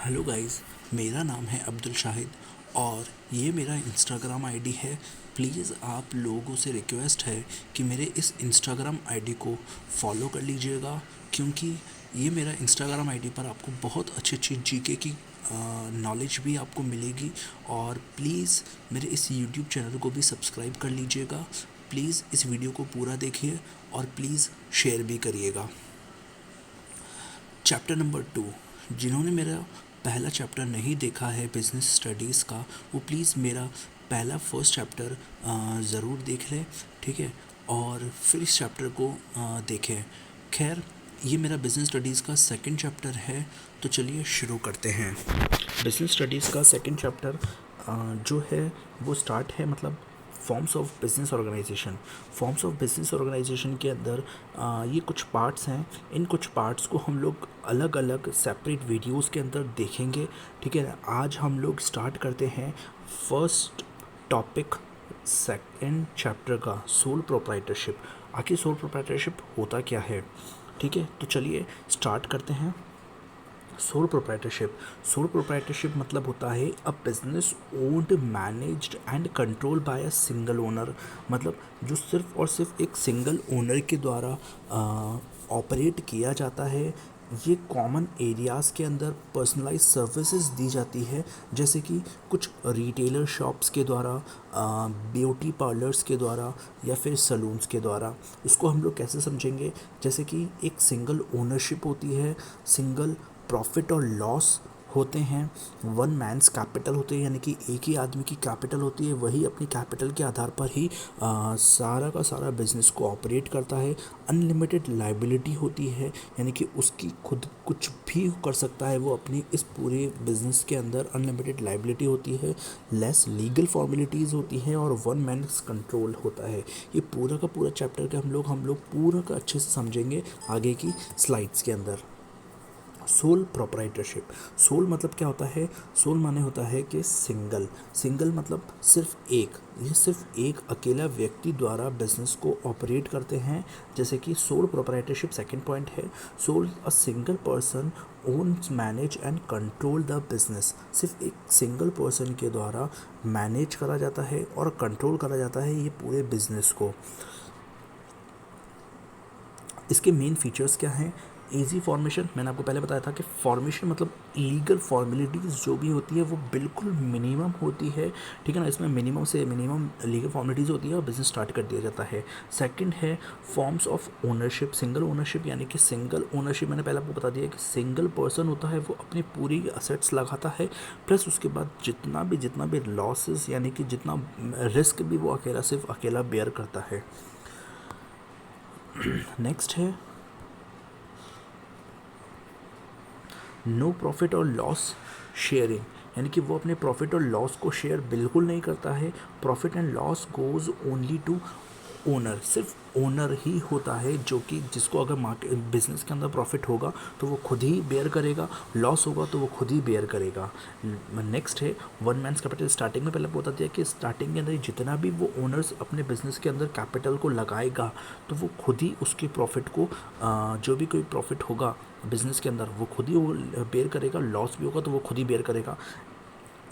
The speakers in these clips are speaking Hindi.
हेलो गाइस, मेरा नाम है अब्दुल शाहिद और ये मेरा इंस्टाग्राम आईडी है। प्लीज़ आप लोगों से रिक्वेस्ट है कि मेरे इस इंस्टाग्राम आईडी को फॉलो कर लीजिएगा, क्योंकि ये मेरा इंस्टाग्राम आईडी पर आपको बहुत अच्छी अच्छी जीके की नॉलेज भी आपको मिलेगी। और प्लीज़ मेरे इस यूट्यूब चैनल को भी सब्सक्राइब कर लीजिएगा। प्लीज़ इस वीडियो को पूरा देखिए और प्लीज़ शेयर भी करिएगा। चैप्टर नंबर 2, जिन्होंने मेरा पहला चैप्टर नहीं देखा है बिज़नेस स्टडीज़ का, वो प्लीज़ मेरा पहला फर्स्ट चैप्टर ज़रूर देख लें, ठीक है। और फिर इस चैप्टर को देखें। खैर, ये मेरा बिज़नेस स्टडीज़ का सेकंड चैप्टर है, तो चलिए शुरू करते हैं। बिज़नेस स्टडीज़ का सेकंड चैप्टर जो है वो स्टार्ट है, मतलब forms of business organisation. Forms of business organisation के अंदर ये कुछ पार्ट्स हैं। इन कुछ पार्ट्स को हम लोग अलग अलग सेपरेट वीडियोस के अंदर देखेंगे, ठीक है। आज हम लोग स्टार्ट करते हैं फर्स्ट टॉपिक सेकंड चैप्टर का, सोल प्रोप्राइटरशिप। आखिर सोल प्रोप्राइटरशिप होता क्या है, ठीक है। तो चलिए स्टार्ट करते हैं। सोल प्रोप्राइटरशिप मतलब होता है a business owned managed and control by a single owner. मतलब जो सिर्फ और सिर्फ एक सिंगल ओनर के द्वारा ऑपरेट किया जाता है। ये कॉमन एरियाज़ के अंदर पर्सनलाइज सर्विसेज दी जाती है, जैसे कि कुछ रिटेलर शॉप्स के द्वारा, ब्यूटी पार्लर्स के द्वारा या फिर सलून्स के द्वारा। इसको हम लोग कैसे समझेंगे, जैसे कि एक सिंगल ओनरशिप होती है, सिंगल प्रॉफिट और लॉस होते हैं, वन मैंस कैपिटल होते हैं, यानी कि एक ही आदमी की कैपिटल होती है, वही अपनी कैपिटल के आधार पर ही सारा का सारा बिजनेस को ऑपरेट करता है। अनलिमिटेड लाइबिलिटी होती है, यानी कि उसकी खुद कुछ भी कर सकता है वो अपनी इस पूरे बिजनेस के अंदर। अनलिमिटेड लाइबिलिटी होती है, लेस लीगल फॉर्मेलिटीज़ होती हैं और वन मैंस कंट्रोल होता है। ये पूरा का पूरा चैप्टर के हम लोग पूरा का अच्छे से समझेंगे आगे की स्लाइड्स के अंदर। Sole proprietorship. सोल मतलब क्या होता है, सोल माने होता है कि सिंगल। सिंगल मतलब सिर्फ एक, ये सिर्फ एक अकेला व्यक्ति द्वारा बिजनेस को ऑपरेट करते हैं। जैसे कि सोल प्रोप्राइटरशिप सेकंड पॉइंट है, sole a single person owns manage and control the business. सिर्फ एक सिंगल पर्सन के द्वारा मैनेज करा जाता है और कंट्रोल करा जाता है ये पूरे बिजनेस को। इसके मेन फीचर्स क्या हैं। इजी फॉर्मेशन, मैंने आपको पहले बताया था कि फॉर्मेशन मतलब लीगल फॉर्मेलिटीज़ जो भी होती है वो बिल्कुल मिनिमम होती है, ठीक है ना। इसमें मिनिमम से मिनिमम लीगल फॉर्मेलिटीज़ होती है और बिजनेस स्टार्ट कर दिया जाता है। सेकंड है forms of ownership. Single ownership, यानी कि सिंगल ओनरशिप मैंने पहले आपको बता दिया कि सिंगल पर्सन होता है, वो अपनी पूरी असेट्स लगाता है, प्लस उसके बाद जितना भी लॉसेस यानी कि जितना रिस्क भी वो सिर्फ अकेला बेयर करता है। नेक्स्ट है नो प्रॉफिट और लॉस शेयरिंग, यानी कि वो अपने प्रॉफिट और लॉस को शेयर बिल्कुल नहीं करता है। Profit and loss goes only to owner. सिर्फ ओनर ही होता है जो कि जिसको अगर मार्केट बिजनेस के अंदर प्रॉफिट होगा तो वो खुद ही बेयर करेगा, लॉस होगा तो वो खुद ही बेयर करेगा। नेक्स्ट है वन मैंस कैपिटल। स्टार्टिंग में पहले बता दिया कि स्टार्टिंग के अंदर जितना भी वो ओनर्स अपने बिजनेस के अंदर कैपिटल को लगाएगा तो वो खुद ही उसके प्रॉफिट को, जो भी कोई प्रॉफिट होगा बिजनेस के अंदर वो खुद ही वो बेयर करेगा, लॉस भी होगा तो वो खुद ही बेयर करेगा।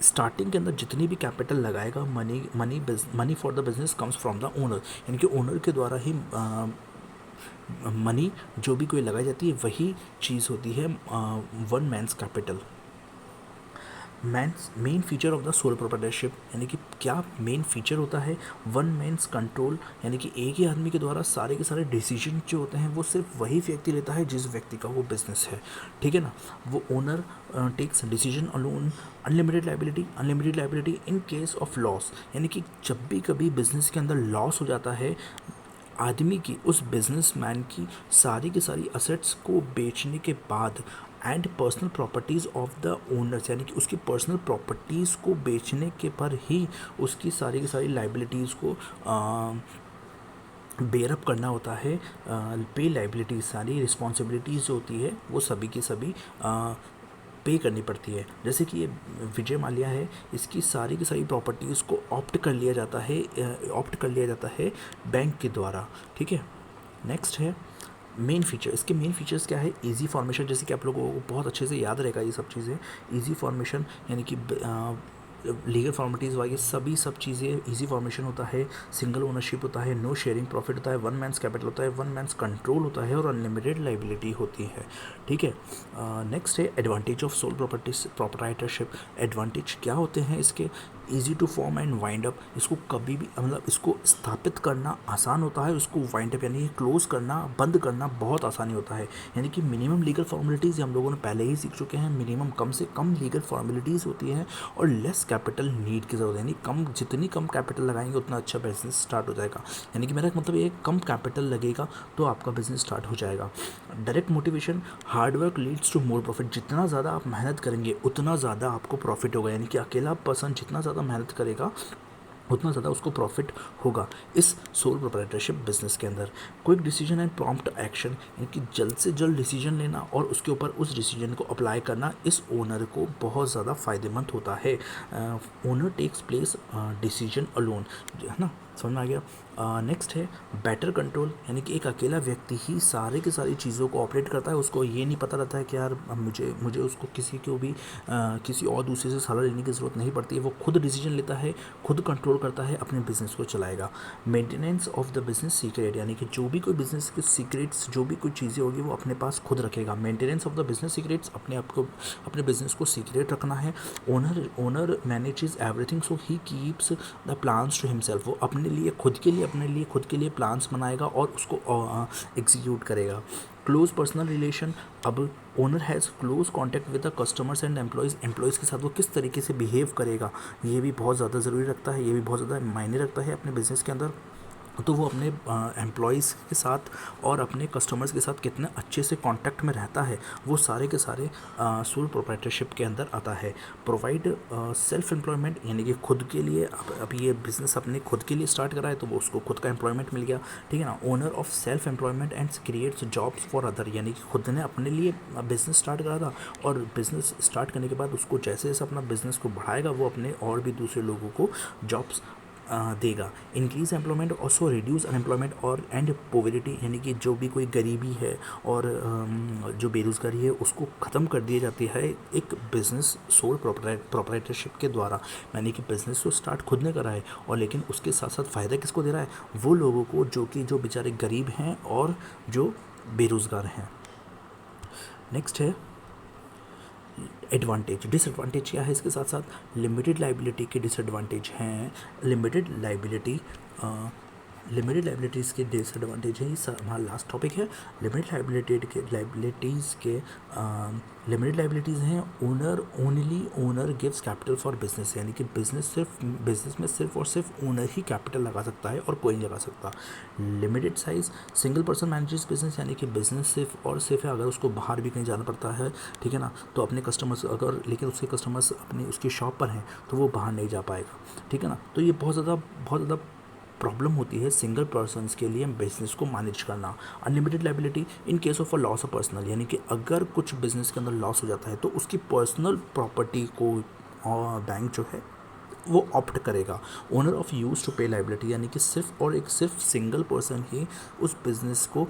स्टार्टिंग के अंदर जितनी भी कैपिटल लगाएगा, money for the business comes from the owner, यानी कि ओनर के द्वारा ही मनी जो भी कोई लगाई जाती है वही चीज़ होती है one men's capital. Main feature of the sole proprietorship, यानी कि क्या मेन फीचर होता है, वन मैंस कंट्रोल, यानी कि एक ही आदमी के द्वारा सारे के सारे डिसीजन जो होते हैं वो सिर्फ वही व्यक्ति लेता है जिस व्यक्ति का वो बिजनेस है, ठीक है ना। वो owner takes decision alone. Unlimited liability in case of loss, यानी कि जब भी कभी बिजनेस के अंदर लॉस हो जाता है, आदमी की, उस बिजनेसमैन की सारी की सारी असेट्स को बेचने के बाद and personal properties of the owners, यानी कि उसकी पर्सनल प्रॉपर्टीज़ को बेचने के पर ही उसकी सारी की सारी लाइबिलिटीज़ को बेयरअप करना होता है। पे लाइबिलिटीज़, सारी रिस्पॉन्सिबिलिटीज़ जो होती है वो सभी की सभी पे करनी पड़ती है। जैसे कि ये विजय माल्या है, इसकी सारी की सारी प्रॉपर्टीज़ को ऑप्ट कर लिया जाता है बैंक के द्वारा, ठीक है। नेक्स्ट है मेन फीचर, इसके मेन फीचर्स क्या है? इजी फॉर्मेशन, जैसे कि आप लोगों को बहुत अच्छे से याद रहेगा ये सब चीज़ें। इजी फॉर्मेशन यानी कि लीगल फॉर्मेलिटीज़ वाइज सभी सब चीज़ें इजी फॉर्मेशन होता है, सिंगल ओनरशिप होता है, नो शेयरिंग प्रॉफिट होता है, वन मैंस कैपिटल होता है, वन मैंस कंट्रोल होता है और अनलिमिटेड लाइबिलिटी होती है। ठीक है। नेक्स्ट है advantage of sole proprietorship. Advantage क्या होते हैं इसके? Easy to form and wind up, इसको कभी भी मतलब इसको स्थापित करना आसान होता है, उसको वाइंड अप यानी क्लोज करना, बंद करना बहुत आसानी होता है। यानी कि मिनिमम लीगल फॉर्मेलिटीज़ हम लोगों ने पहले ही सीख चुके हैं, मिनिमम कम से कम लीगल फॉर्मेलिटीज़ होती हैं और लेस कैपिटल नीड की ज़रूरत है, यानी कम, जितनी कम कैपिटल लगाएंगे उतना अच्छा बिजनेस स्टार्ट हो जाएगा। यानी कि मेरा मतलब ये कम कैपिटल लगेगा तो आपका बिजनेस स्टार्ट हो जाएगा। Direct motivation, hard work leads to more profit, जितना ज़्यादा आप मेहनत करेंगे उतना ज़्यादा आपको प्रॉफिट होगा। यानी कि अकेला पर्सन जितना ज़्यादा मेहनत करेगा उतना ज़्यादा उसको प्रॉफिट होगा इस सोल प्रोप्राइटरशिप बिजनेस के अंदर। Quick decision and prompt action, यानी कि जल्द से जल्द डिसीजन लेना और उसके ऊपर उस डिसीजन को अप्लाई करना इस ओनर को बहुत ज़्यादा फ़ायदेमंद होता है। Owner takes place decision alone, है ना, समझ में आ गया। नेक्स्ट है बेटर कंट्रोल, यानी कि एक अकेला व्यक्ति ही सारे की सारी चीज़ों को ऑपरेट करता है, उसको ये नहीं पता रहता है कि यार मुझे उसको किसी को भी किसी और दूसरे से सलाह लेने की ज़रूरत नहीं पड़ती है। वो खुद डिसीजन लेता है, खुद कंट्रोल करता है, अपने बिजनेस को चलाएगा। Maintenance of the business secret, यानी कि जो भी कोई बिजनेस के सीक्रेट्स, जो भी कोई चीज़ें होगी वो अपने पास खुद रखेगा। Maintenance of the business secrets, अपने आप को, अपने बिजनेस को सीक्रेट रखना है। Owner manages everything so he keeps the plans to himself, वो अपने लिए खुद के लिए प्लान्स बनाएगा और उसको एग्जीक्यूट करेगा। क्लोज पर्सनल रिलेशन, अब owner has close contact with the customers and employees के साथ वो किस तरीके से बिहेव करेगा ये भी बहुत ज़्यादा ज़रूरी रखता है, ये भी बहुत ज़्यादा मायने रखता है अपने बिजनेस के अंदर। तो वो अपने एम्प्लॉयज़ के साथ और अपने कस्टमर्स के साथ कितने अच्छे से कांटेक्ट में रहता है, वो सारे के सारे सोल प्रोप्राइटरशिप के अंदर आता है। प्रोवाइड सेल्फ एम्प्लॉयमेंट, यानी कि खुद के लिए, अब ये बिज़नेस अपने खुद के लिए स्टार्ट करा है तो वो उसको खुद का एम्प्लॉयमेंट मिल गया। ठीक है ना। Owner of self employment and creates jobs for other, यानी कि खुद ने अपने लिए बिज़नेस स्टार्ट करा था और बिज़नेस स्टार्ट करने के बाद उसको जैसे जैसे अपना बिज़नेस को बढ़ाएगा वो अपने और भी दूसरे लोगों को जॉब्स देगा। Increase employment also reduce unemployment और एंड पॉवर्टी, यानी कि जो भी कोई गरीबी है और जो बेरोज़गारी है उसको ख़त्म कर दिया जाती है एक बिज़नेस सोल प्रोप्राइटरशिप के द्वारा। यानी कि बिज़नेस तो स्टार्ट खुद ने करा है और लेकिन उसके साथ साथ फ़ायदा किसको दे रहा है? वो लोगों को जो बेचारे गरीब हैं और जो बेरोज़गार हैं। नेक्स्ट है एडवांटेज। डिसएडवांटेज क्या है इसके साथ साथ? लिमिटेड लाइबिलिटी के डिसएडवांटेज हैं। लिमिटेड लाइबिलिटीज़ के डिसएडवांटेज है, ये हमारा लास्ट टॉपिक है। लिमिटेड लाइबिलिटीज़ हैं। Owner gives capital for business, यानी कि बिजनेस में सिर्फ और सिर्फ ओनर ही कैपिटल लगा सकता है और कोई नहीं लगा सकता। Limited size, single person manages business, यानी कि बिजनेस सिर्फ और सिर्फ है, अगर उसको बाहर भी कहीं जाना पड़ता है, ठीक है ना, तो अपने कस्टमर्स अगर, लेकिन उसके कस्टमर्स अपनी उसकी शॉप पर हैं तो वो बाहर नहीं जा पाएगा, ठीक है ना। तो ये बहुत ज़्यादा प्रॉब्लम होती है सिंगल पर्सनस के लिए बिजनेस को मैनेज करना। Unlimited liability in case of a loss of personal, यानी कि अगर कुछ बिजनेस के अंदर लॉस हो जाता है तो उसकी पर्सनल प्रॉपर्टी को बैंक जो है वो ऑप्ट करेगा। ओनर ऑफ यूज टू पे लाइबिलिटी, यानी कि सिर्फ सिंगल पर्सन ही उस बिज़नेस को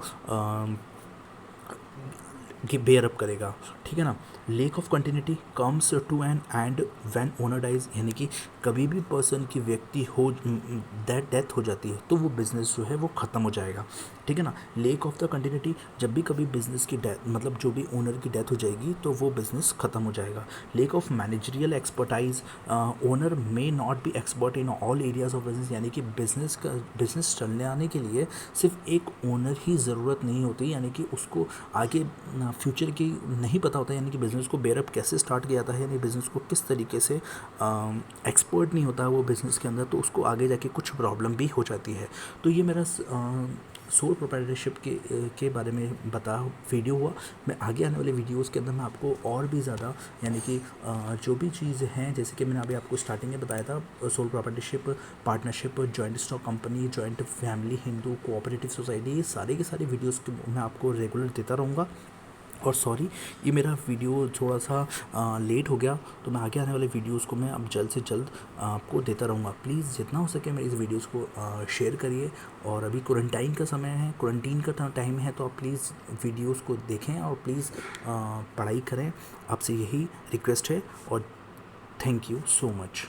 बेयर अप करेगा, ठीक है ना। Lack of continuity comes to an end when owner dies, यानी कि कभी भी पर्सन की व्यक्ति हो डेथ हो जाती है तो वो बिज़नेस जो है वो ख़त्म हो जाएगा, ठीक है ना। लेक ऑफ द कंटिन्यूटी, जब भी कभी बिज़नेस की डेथ, मतलब जो भी ओनर की डेथ हो जाएगी तो वो बिज़नेस ख़त्म हो जाएगा। Lake of managerial expertise, owner may not be expert in all areas of business, यानी कि बिज़नेस चलने आने के लिए सिर्फ एक ओनर ही ज़रूरत नहीं होती, यानी कि उसको आगे फ्यूचर की नहीं पता होता, यानी कि बिज़नेस को बेयरअप कैसे स्टार्ट किया जाता है, यानी बिज़नेस को किस तरीके से एक्सपर्ट नहीं होता है वो बिज़नेस के अंदर, तो उसको आगे जाके कुछ प्रॉब्लम भी हो जाती है। तो ये मेरा सोल प्रोप्राइटरशिप के बारे में वीडियो हुआ। मैं आगे आने वाले वीडियोस के अंदर मैं आपको और भी ज़्यादा, यानी कि जो भी चीज़ें हैं, जैसे कि मैंने अभी आपको स्टार्टिंग में बताया था, sole proprietorship, partnership, joint stock company, joint family, Hindu cooperative society, ये सारे के सारे वीडियोस मैं आपको रेगुलर देता रहूँगा। और सॉरी, ये मेरा वीडियो थोड़ा सा लेट हो गया, तो मैं आगे आने वाले वीडियोस को मैं अब जल्द से जल्द आपको देता रहूँगा। प्लीज़ जितना हो सके मेरे इस वीडियोस को शेयर करिए। और अभी क्वारंटाइन का समय है, क्वारंटीन का टाइम है, तो आप प्लीज़ वीडियोस को देखें और प्लीज़ पढ़ाई करें। आपसे यही रिक्वेस्ट है और थैंक यू सो मच।